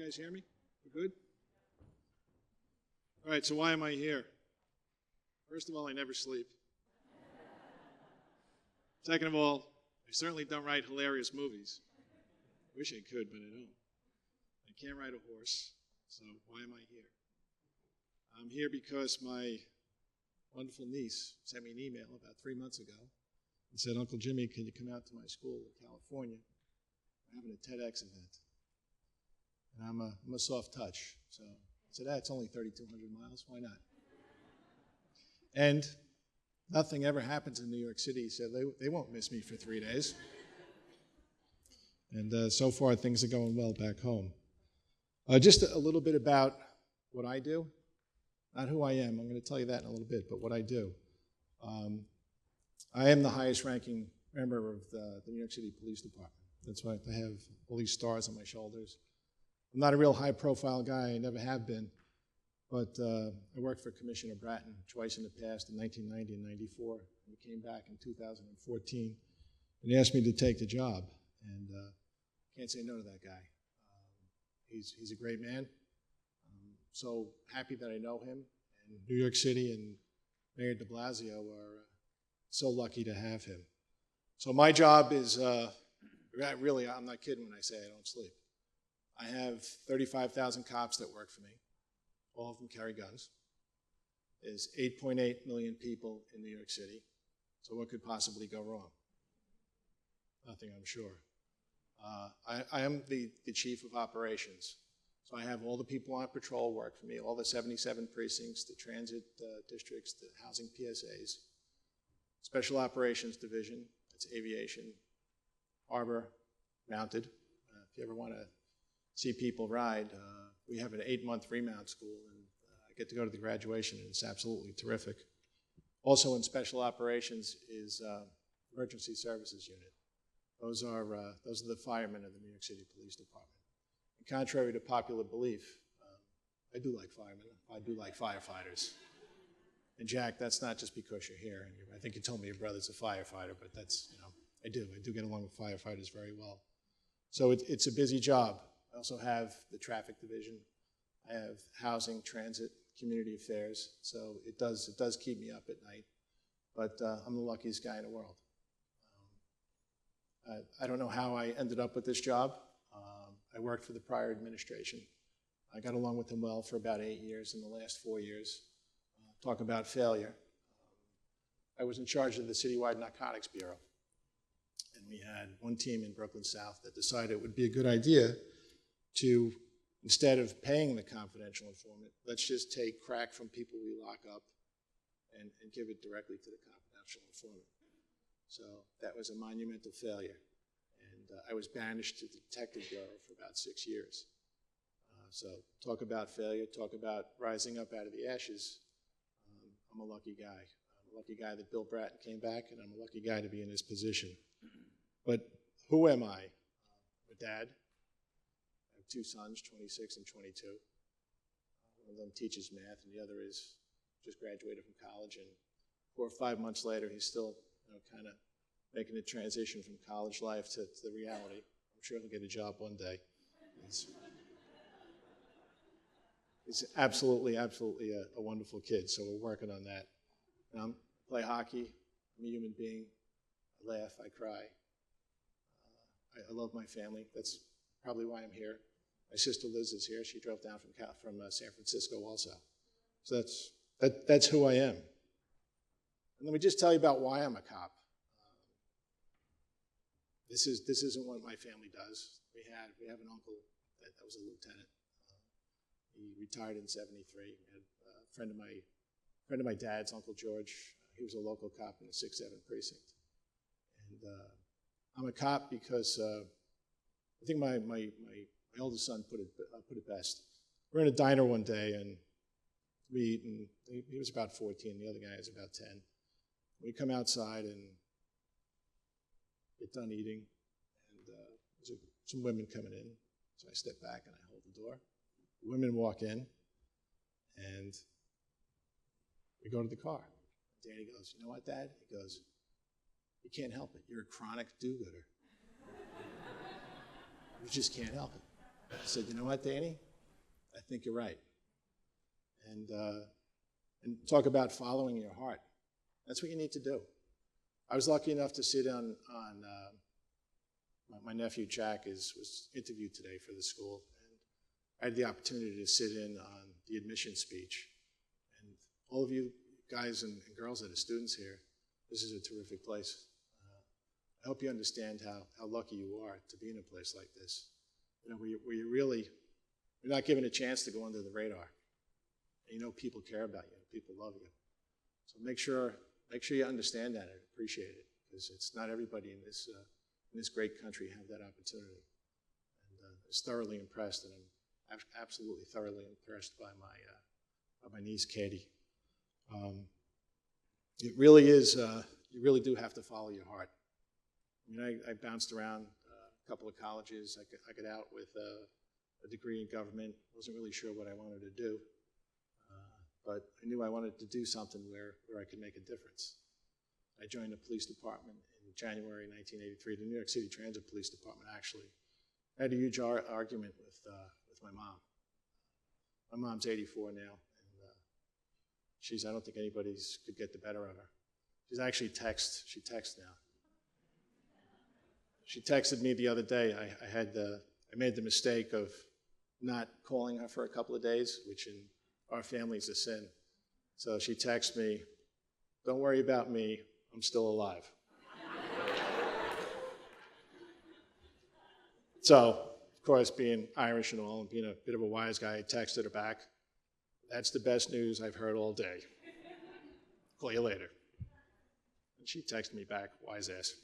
you guys hear me? We're good? All right, so why am I here? First of all, I never sleep. Second of all, I certainly don't write hilarious movies. Wish I could, but I don't. I can't ride a horse, so why am I here? I'm here because my wonderful niece sent me an email about 3 months ago and said, Uncle Jimmy, can you come out to my school in California? We're having a TEDx event. And I'm a soft touch, so I said, it's only 3,200 miles, why not? And nothing ever happens in New York City, so they won't miss me for 3 days. And so far, things are going well back home. Just a little bit about what I do. Not who I am, I'm going to tell you that in a little bit, but what I do. I am the highest ranking member of the New York City Police Department. That's why I have all these stars on my shoulders. I'm not a real high profile guy, I never have been, but I worked for Commissioner Bratton twice in the past, in 1990 and 94. We came back in 2014, and he asked me to take the job, and can't say no to that guy. He's a great man. So happy that I know him, and New York City and Mayor de Blasio are so lucky to have him. So my job is, really, I'm not kidding when I say I don't sleep. I have 35,000 cops that work for me. All of them carry guns. There's 8.8 million people in New York City, so what could possibly go wrong? Nothing, I'm sure. I am the chief of operations. So I have all the people on patrol work for me, all the 77 precincts, the transit districts, the housing PSAs, Special Operations Division, that's aviation, harbor, mounted. If you ever want to see people ride, we have an 8-month remount school, and I get to go to the graduation, and it's absolutely terrific. Also in Special Operations is Emergency Services Unit. Those are the firemen of the New York City Police Department. And contrary to popular belief, I do like firemen. I do like firefighters. And Jack, that's not just because you're here. And I think you told me your brother's a firefighter, but that's, I do get along with firefighters very well. So it's a busy job. I also have the traffic division. I have housing, transit, community affairs. So it does keep me up at night. But I'm the luckiest guy in the world. I don't know how I ended up with this job. I worked for the prior administration. I got along with them well for about 8 years. In the last 4 years, talk about failure. I was in charge of the citywide Narcotics Bureau. And we had one team in Brooklyn South that decided it would be a good idea to, instead of paying the confidential informant, let's just take crack from people we lock up and give it directly to the confidential informant. So that was a monumental failure. And I was banished to the Detective Bureau for about 6 years. So talk about failure, talk about rising up out of the ashes. I'm a lucky guy. I'm a lucky guy that Bill Bratton came back, and I'm a lucky guy to be in this position. But who am I? I'm a dad. I have 2 sons, 26 and 22. One of them teaches math, and the other is just graduated from college. And 4 or 5 months later, he's still kind of making the transition from college life to the reality. I'm sure he'll get a job one day. He's absolutely a wonderful kid, so we're working on that. I play hockey. I'm a human being. I laugh, I cry. I love my family. That's probably why I'm here. My sister Liz is here. She drove down from San Francisco also. So that's who I am. And let me just tell you about why I'm a cop. This isn't what my family does. We have an uncle that was a lieutenant. He retired in '73. We had a friend of my dad's, Uncle George. He was a local cop in the 6-7 precinct. And I'm a cop because I think my oldest son put it best. We're in a diner one day, and we eat, and he was about 14. The other guy was about 10. We come outside and get done eating, and there's some women coming in. So I step back and I hold the door. The women walk in, and we go to the car. Danny goes, "You know what, Dad?" He goes, "You can't help it. You're a chronic do-gooder. You just can't help it." I said, you know what, Danny? I think you're right. And talk about following your heart. That's what you need to do. I was lucky enough to sit on my nephew Jack was interviewed today for the school, and I had the opportunity to sit in on the admission speech. And all of you guys and girls that are students here, this is a terrific place. I hope you understand how lucky you are to be in a place like this. You know, where you're not given a chance to go under the radar. And you know people care about you, people love you. So make sure you understand that and appreciate it, because it's not everybody in this great country have that opportunity. And I was thoroughly impressed, and I'm absolutely thoroughly impressed by my niece Katie. It really is. You really do have to follow your heart. I mean, I bounced around a couple of colleges. I got out with a degree in government. Wasn't really sure what I wanted to do, but I knew I wanted to do something where I could make a difference. I joined the police department in January 1983, the New York City Transit Police Department, actually. I had a huge argument with my mom. My mom's 84 now, and I don't think anybody could get the better of her. She texts now. She texted me the other day. I made the mistake of not calling her for a couple of days, which in our family is a sin. So she texted me, "Don't worry about me, I'm still alive." So, of course, being Irish and all, and being a bit of a wise guy, I texted her back, "That's the best news I've heard all day. Call you later." And she texted me back, wise ass.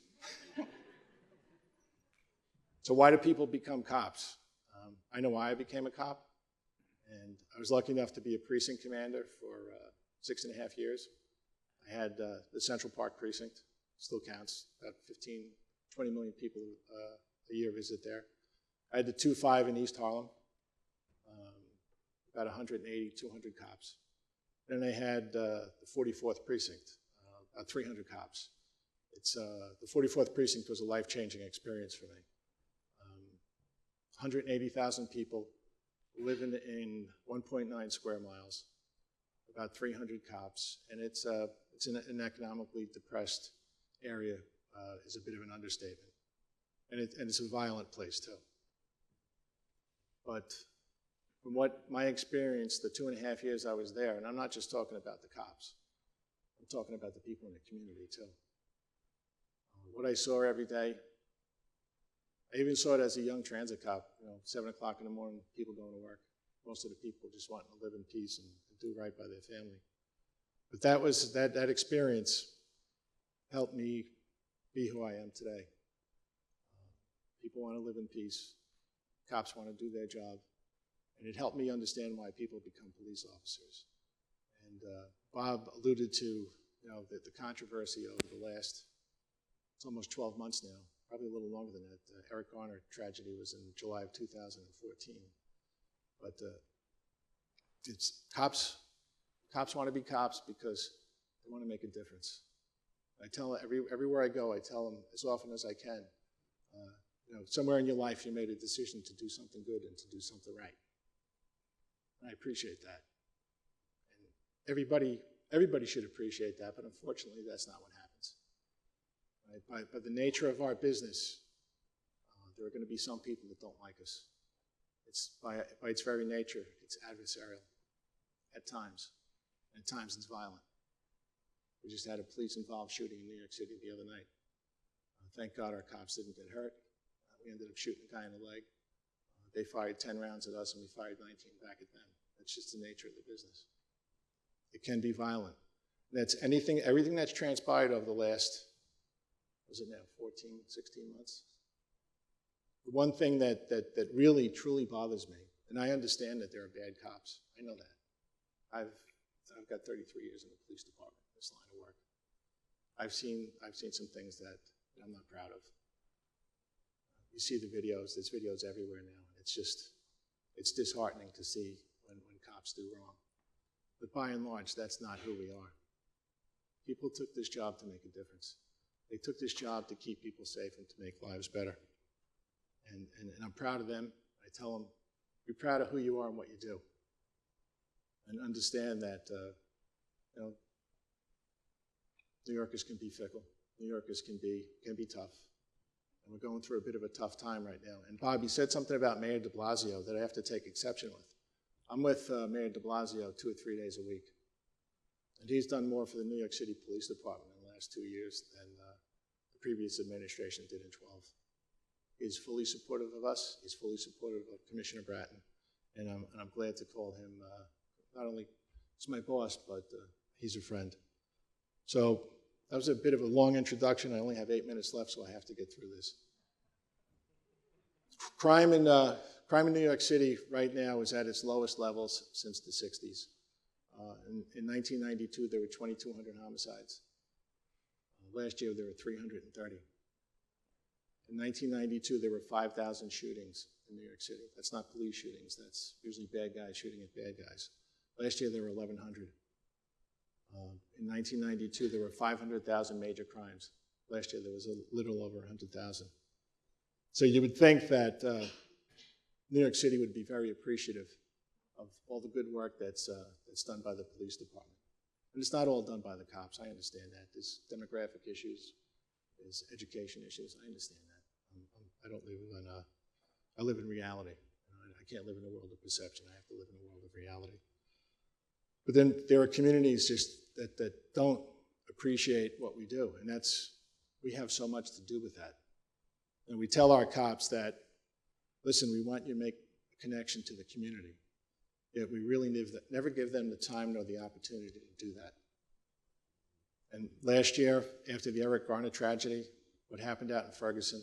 So why do people become cops? I know why I became a cop, and I was lucky enough to be a precinct commander for 6.5 years. I had the Central Park Precinct, still counts, about 15, 20 million people a year visit there. I had the 2-5 in East Harlem, about 180, 200 cops. Then I had the 44th Precinct, about 300 cops. The 44th Precinct was a life-changing experience for me. 180,000 people living in 1.9 square miles, about 300 cops, and it's an economically depressed area, is a bit of an understatement. And it's a violent place too. But from what my experience, the 2.5 years I was there, and I'm not just talking about the cops, I'm talking about the people in the community too. What I saw every day, I even saw it as a young transit cop, 7 o'clock in the morning, people going to work. Most of the people just wanting to live in peace and do right by their family. But that experience helped me be who I am today. People want to live in peace. Cops want to do their job. And it helped me understand why people become police officers. And Bob alluded to the controversy over the last, it's almost 12 months now, probably a little longer than that. Eric Garner tragedy was in July of 2014. But cops want to be cops because they want to make a difference. I tell everywhere I go, I tell them as often as I can, somewhere in your life you made a decision to do something good and to do something right. And I appreciate that. And everybody should appreciate that, but unfortunately that's not what happens. Right? By the nature of our business, there are going to be some people that don't like us. It's by its very nature, it's adversarial at times, and at times it's violent. We just had a police-involved shooting in New York City the other night. Thank God our cops didn't get hurt. We ended up shooting a guy in the leg. They fired 10 rounds at us, and we fired 19 back at them. That's just the nature of the business. It can be violent. Everything that's transpired over the last, was it now, 14, 16 months? The one thing that really, truly bothers me, and I understand that there are bad cops. I know that. I've got 33 years in the police department, this line of work. I've seen some things that I'm not proud of. You see the videos, there's videos everywhere now, and it's disheartening to see when cops do wrong. But by and large, that's not who we are. People took this job to make a difference. They took this job to keep people safe and to make lives better. And I'm proud of them. I tell them be proud of who you are and what you do, and understand that you know, New Yorkers can be fickle. New Yorkers can be tough. And we're going through a bit of a tough time right now. And Bob, you said something about Mayor de Blasio that I have to take exception with. I'm with Mayor de Blasio 2 or 3 days a week. And he's done more for the New York City Police Department in the last 2 years than the previous administration did in 12. He's fully supportive of us. He's fully supportive of Commissioner Bratton. And I'm glad to call him, not only he's my boss, but he's a friend. So that was a bit of a long introduction. I only have 8 minutes left, so I have to get through this. Crime in New York City right now is at its lowest levels since the 60s. In 1992, there were 2,200 homicides. Last year, there were 330. In 1992, there were 5,000 shootings in New York City. That's not police shootings. That's usually bad guys shooting at bad guys. Last year, there were 1,100. In 1992, there were 500,000 major crimes. Last year, there was a little over 100,000. So you would think that New York City would be very appreciative of all the good work that's done by the police department. And it's not all done by the cops. I understand that. There's demographic issues, there's education issues. I understand that. I don't live in I live in reality. I can't live in a world of perception. I have to live in a world of reality. But then there are communities just that don't appreciate what we do, and we have so much to do with that. And we tell our cops that, listen, we want you to make a connection to the community. Yet we really never give them the time nor the opportunity to do that. And last year, after the Eric Garner tragedy, what happened out in Ferguson,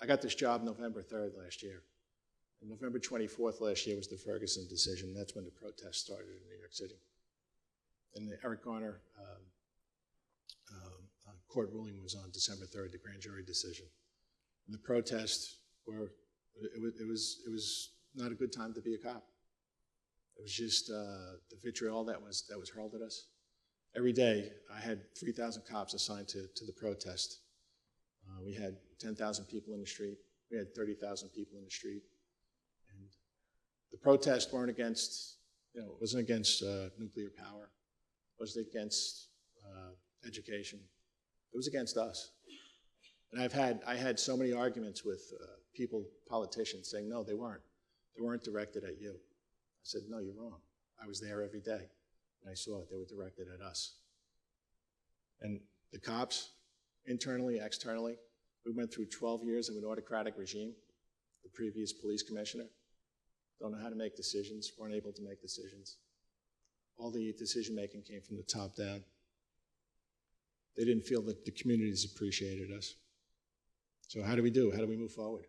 I got this job November 3rd last year. And November 24th last year was the Ferguson decision. That's when the protests started in New York City. And the Eric Garner court ruling was on December 3rd, the grand jury decision. And the protests it was not a good time to be a cop. It was just the vitriol that was hurled at us. Every day, I had 3,000 cops assigned to the protest. We had 10,000 people in the street. We had 30,000 people in the street. And the protests weren't against, it wasn't against nuclear power. It wasn't against education. It was against us. And I had so many arguments with politicians saying, no, they weren't. They weren't directed at you. I said, no, you're wrong. I was there every day, and I saw it. They were directed at us. And the cops, internally, externally, we went through 12 years of an autocratic regime. The previous police commissioner don't know how to make decisions, weren't able to make decisions. All the decision-making came from the top down. They didn't feel that the communities appreciated us. So how do we do? How do we move forward?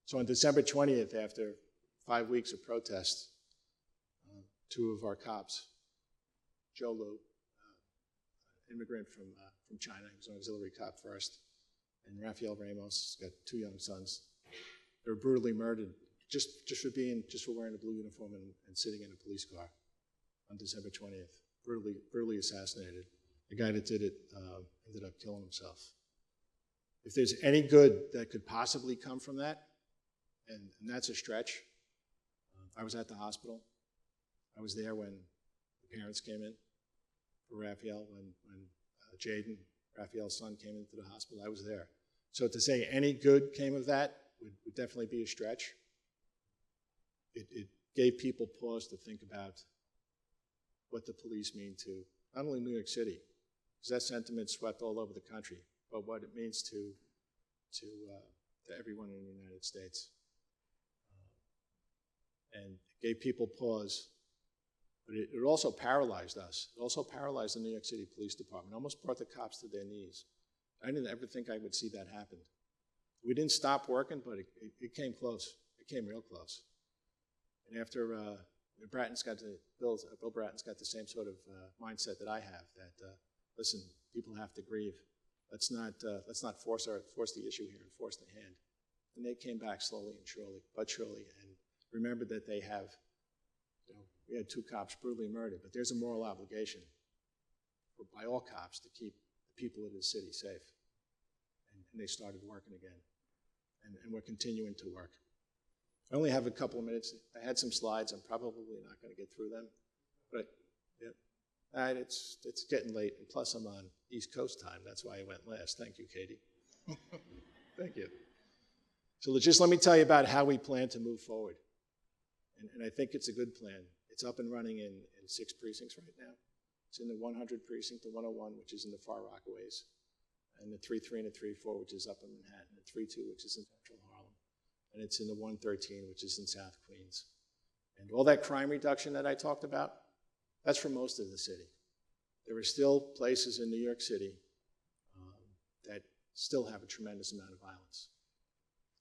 So on December 20th, after 5 weeks of protest, 2 of our cops, Joe Lu, immigrant from China, he was an auxiliary cop first, and Rafael Ramos, got 2 young sons. They were brutally murdered just for wearing a blue uniform and sitting in a police car on December 20th. Brutally assassinated. The guy that did it ended up killing himself. If there's any good that could possibly come from that, and that's a stretch, I was at the hospital. I was there when the parents came in for Raphael, when Jaden, Raphael's son, came into the hospital. I was there. So to say any good came of that would definitely be a stretch. It gave people pause to think about what the police mean to not only New York City, because that sentiment swept all over the country, but what it means to everyone in the United States. And it gave people pause, but it also paralyzed us. It also paralyzed the New York City Police Department, almost brought the cops to their knees. I didn't ever think I would see that happen. We didn't stop working, but it came close. It came real close. And after Bill Bratton's got the same sort of mindset that I have, that, listen, people have to grieve. Let's not force the issue here and force the hand. And they came back slowly and surely, but surely, and remembered that they have, we had 2 cops brutally murdered, but there's a moral obligation by all cops to keep the people of the city safe. And they started working again. and we're continuing to work. I only have a couple of minutes. I had some slides. I'm probably not going to get through them, but yeah. All right, it's getting late, and plus I'm on East Coast time. That's why I went last. Thank you, Katie. Thank you. So just let me tell you about how we plan to move forward. And I think it's a good plan. It's up and running in 6 precincts right now. It's in the 100 precinct, the 101, which is in the Far Rockaways, and the 3-3 and the 3-4, which is up in Manhattan, the 3-2, which is in Central Harlem, and it's in the 113, which is in South Queens. And all that crime reduction that I talked about, that's for most of the city. There are still places in New York City that still have a tremendous amount of violence.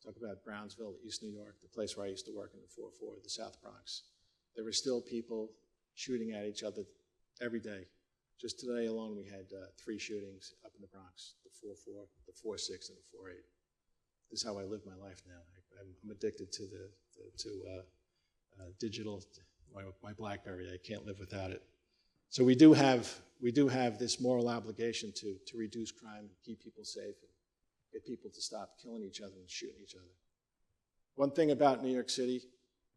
Talk about Brownsville, East New York, the place where I used to work in the 4-4, the South Bronx. There were still people shooting at each other every day. Just today alone, we had 3 shootings up in the Bronx, the 4-4, the 4-6, and the 4-8. This is how I live my life now. I'm addicted to digital, my BlackBerry. I can't live without it. So we do have this moral obligation to reduce crime, keep people safe, and get people to stop killing each other and shooting each other. One thing about New York City,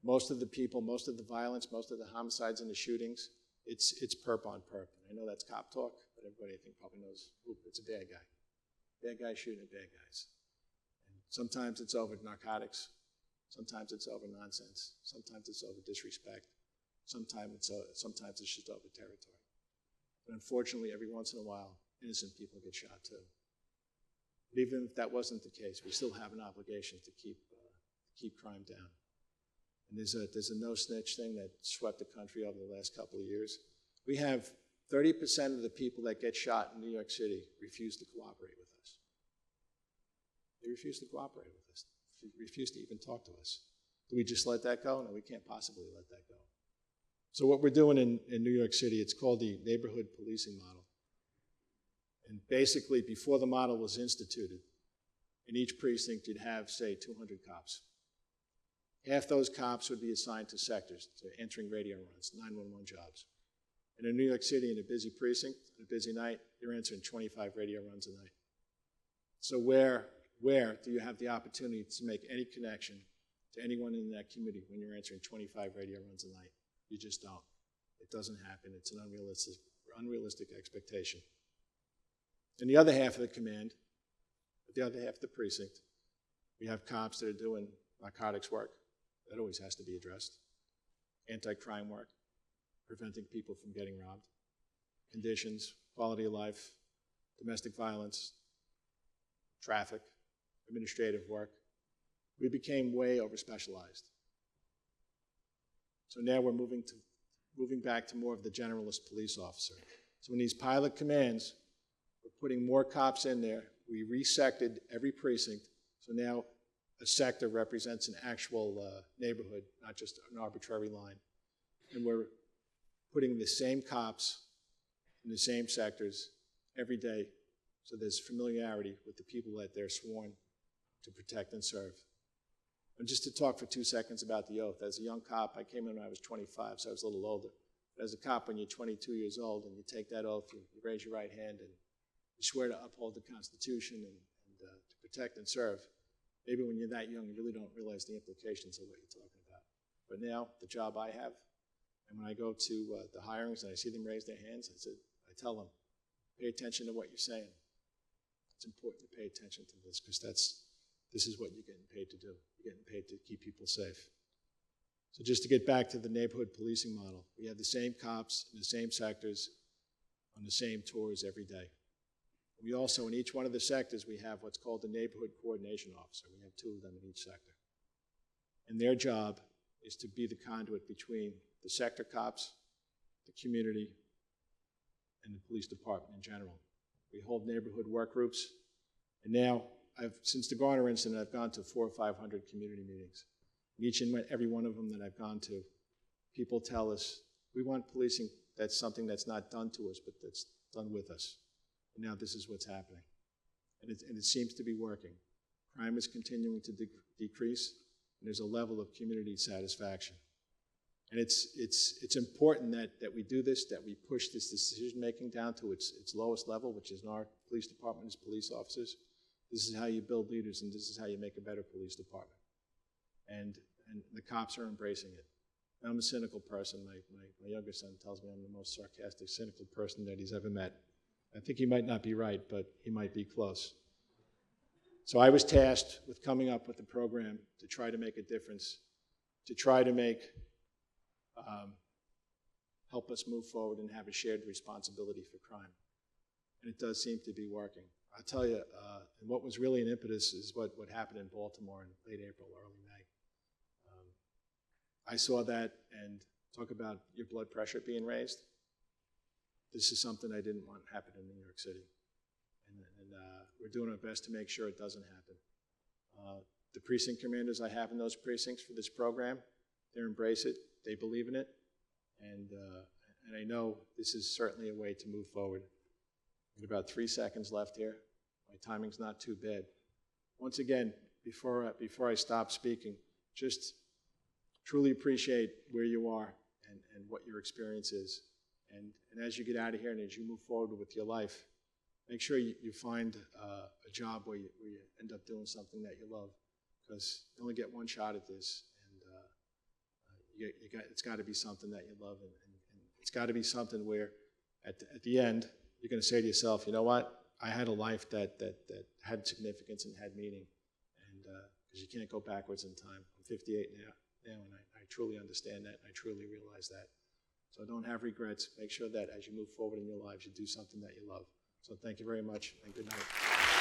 most of the people, most of the violence, most of the homicides and the shootings, it's perp on perp. And I know that's cop talk, but everybody I think probably knows, it's a bad guy. Bad guy shooting at bad guys. And sometimes it's over narcotics. Sometimes it's over nonsense. Sometimes it's over disrespect. Sometimes it's just over territory. But unfortunately, every once in a while, innocent people get shot too. But even if that wasn't the case, we still have an obligation to keep crime down. And there's a no snitch thing that swept the country over the last couple of years. We have 30% of the people that get shot in New York City refuse to cooperate with us. They refuse to cooperate with us. They refuse to even talk to us. Do we just let that go? No, we can't possibly let that go. So what we're doing in New York City, it's called the neighborhood policing model. And basically, before the model was instituted, in each precinct you'd have, say, 200 cops. Half those cops would be assigned to sectors, to answering radio runs, 911 jobs. And in New York City, in a busy precinct, on a busy night, you're answering 25 radio runs a night. So where do you have the opportunity to make any connection to anyone in that community when you're answering 25 radio runs a night? You just don't. It doesn't happen. It's an unrealistic expectation. In the other half of the command, the other half of the precinct, we have cops that are doing narcotics work. That always has to be addressed. Anti-crime work, preventing people from getting robbed. Conditions, quality of life, domestic violence, traffic, administrative work. We became way over-specialized. So now we're moving back to more of the generalist police officer. So in these pilot commands, we're putting more cops in there. We resected every precinct, so now a sector represents an actual neighborhood, not just an arbitrary line. And we're putting the same cops in the same sectors every day, so there's familiarity with the people that they're sworn to protect and serve. And just to talk for 2 seconds about the oath, as a young cop, I came in when I was 25, so I was a little older. But as a cop, when you're 22 years old and you take that oath, you raise your right hand and you swear to uphold the Constitution and to protect and serve. Maybe when you're that young, you really don't realize the implications of what you're talking about. But now, the job I have, and when I go to the hirings and I see them raise their hands, I tell them, pay attention to what you're saying. It's important to pay attention to this because this is what you're getting paid to do. You're getting paid to keep people safe. So just to get back to the neighborhood policing model, we have the same cops in the same sectors on the same tours every day. We also, in each one of the sectors, we have what's called the neighborhood coordination officer. We have 2 of them in each sector. And their job is to be the conduit between the sector cops, the community, and the police department in general. We hold neighborhood work groups. And now, since the Garner incident, I've gone to 400 or 500 community meetings. Each and every one of them that I've gone to, people tell us, we want policing that's something that's not done to us, but that's done with us. And now this is what's happening. And it seems to be working. Crime is continuing to decrease, and there's a level of community satisfaction. And it's important that we do this, that we push this decision-making down to its lowest level, which is in our police department as police officers. This is how you build leaders, and this is how you make a better police department. And the cops are embracing it. I'm a cynical person. My younger son tells me I'm the most sarcastic, cynical person that he's ever met. I think he might not be right, but he might be close. So I was tasked with coming up with a program to try to make a difference, to try to make, help us move forward and have a shared responsibility for crime. And it does seem to be working. I'll tell you, and what was really an impetus is what happened in Baltimore in late April, early May. I saw that, and talk about your blood pressure being raised. This is something I didn't want to happen in New York City. And we're doing our best to make sure it doesn't happen. The precinct commanders I have in those precincts for this program, they embrace it, they believe in it, and I know this is certainly a way to move forward. We've got about 3 seconds left here. My timing's not too bad. Once again, before I stop speaking, just truly appreciate where you are and what your experience is. And as you get out of here and as you move forward with your life, make sure you find a job where you end up doing something that you love, because you only get one shot at this, and it's got to be something that you love, and it's got to be something where at the end you're going to say to yourself, you know what, I had a life that had significance and had meaning, and because you can't go backwards in time. I'm 58 now and I truly understand that, and I truly realize that. So don't have regrets. Make sure that as you move forward in your lives, you do something that you love. So thank you very much, and good night.